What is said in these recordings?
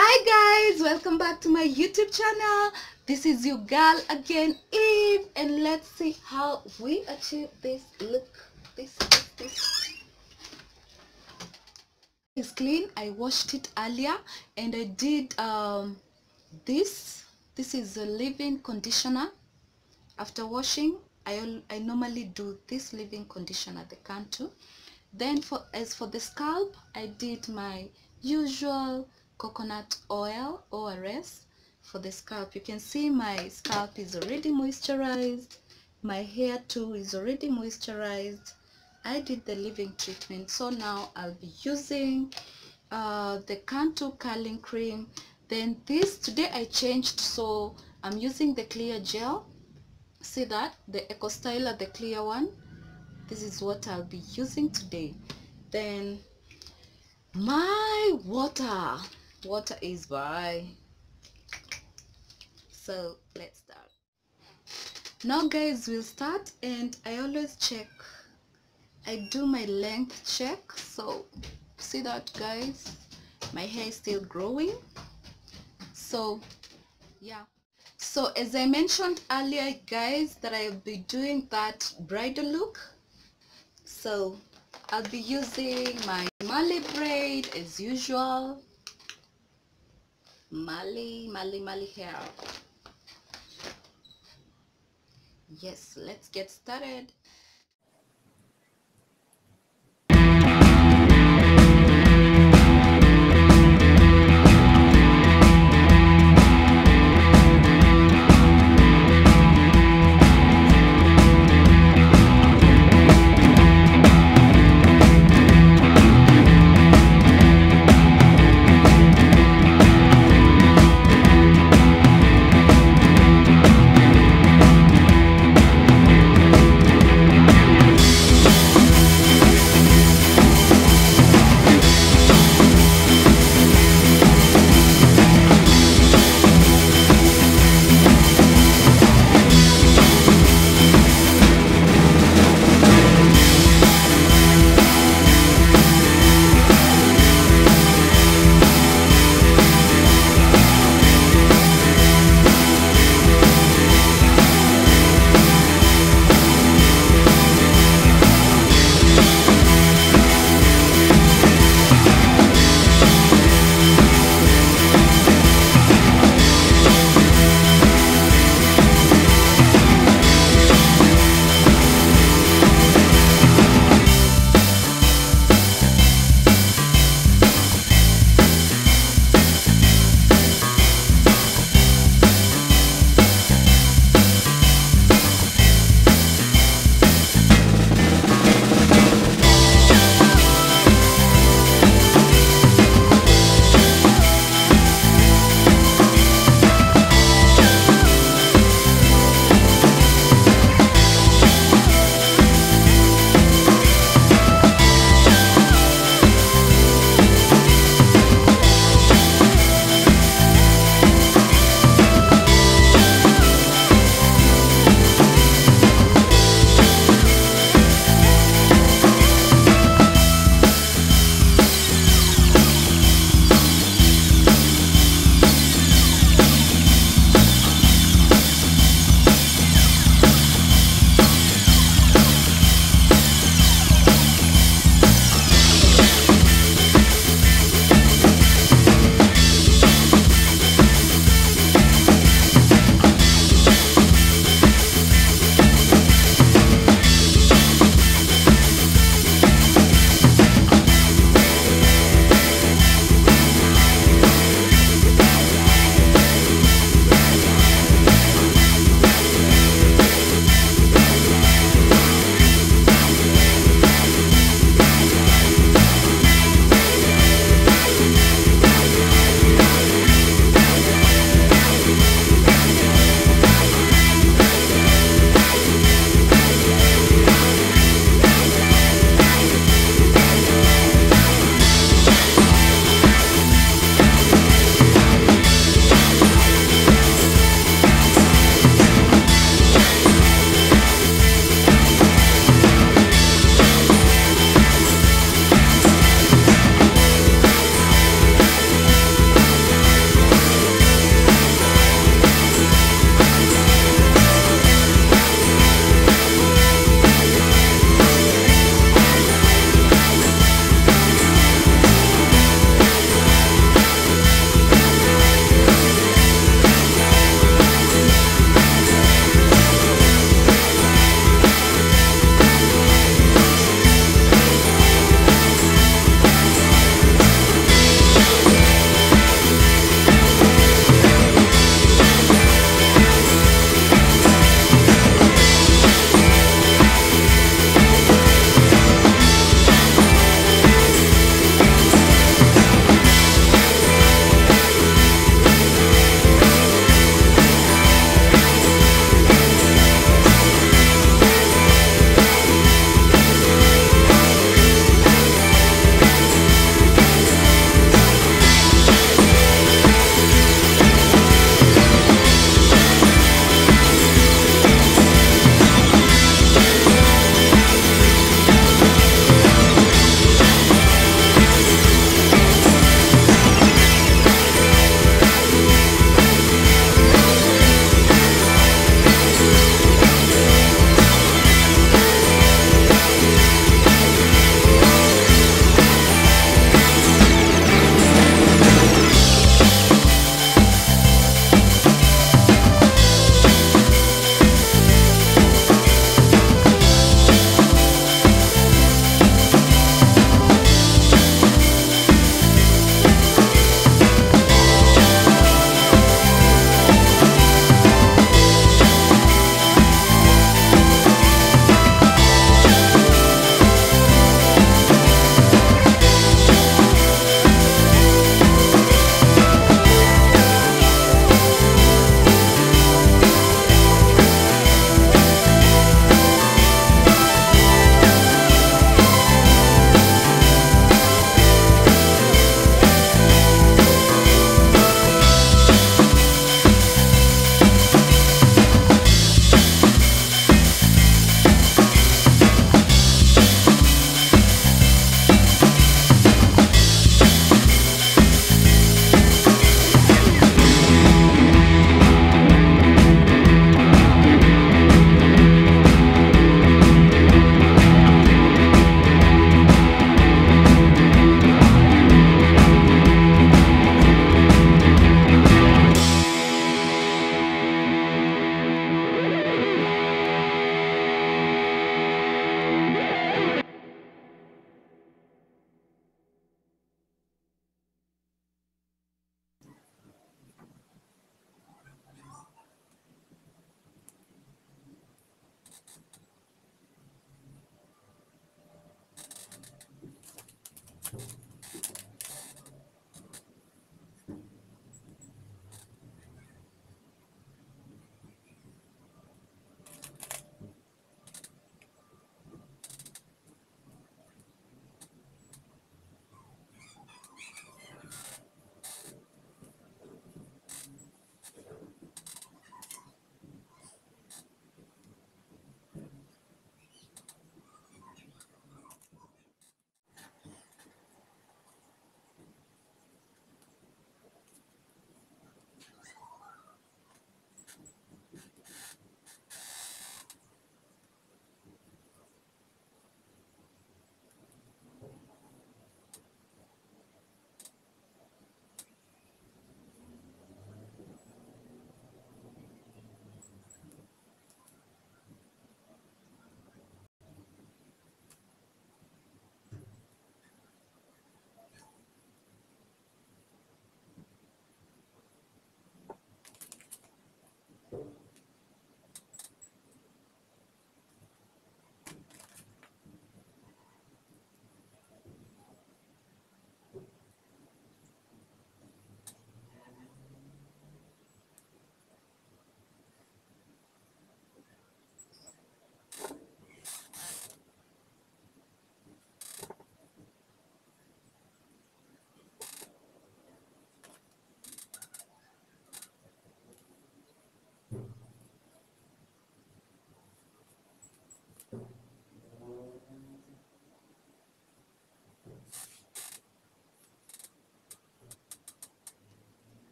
Hi guys, welcome back to my YouTube channel. This is your girl again, Eve, and let's see how we achieve this look. This is clean. I washed it earlier and I did this is a leave-in conditioner. After washing, I normally do this leave-in conditioner, the Cantu. Then as for the scalp, I did my usual coconut oil, ORS, for the scalp. You can see my scalp is already moisturized, my hair too is already moisturized. I did the leave-in treatment, so now I'll be using the Cantu curling cream. Then this today I changed, so I'm using the clear gel. See that, the Eco Styler, the clear one. This is what I'll be using today. Then my water is by. So let's start. Now guys, we'll start, and I always check, I do my length check. So see that guys, my hair is still growing. So yeah, so as I mentioned earlier guys, that I'll be doing that bridal look. So I'll be using my Marley braid as usual. Marley hair. Yes, let's get started.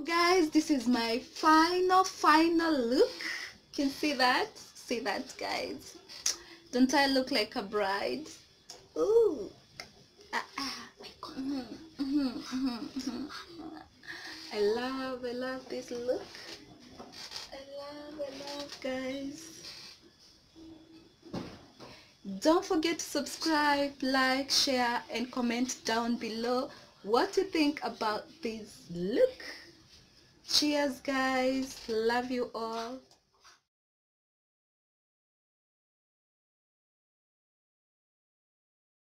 Guys, this is my final look. Can see that? See that, guys? Don't I look like a bride? Ooh. My God. I love this look. I love, guys. Don't forget to subscribe, like, share, and comment down below what you think about this look. Cheers, guys. Love you all.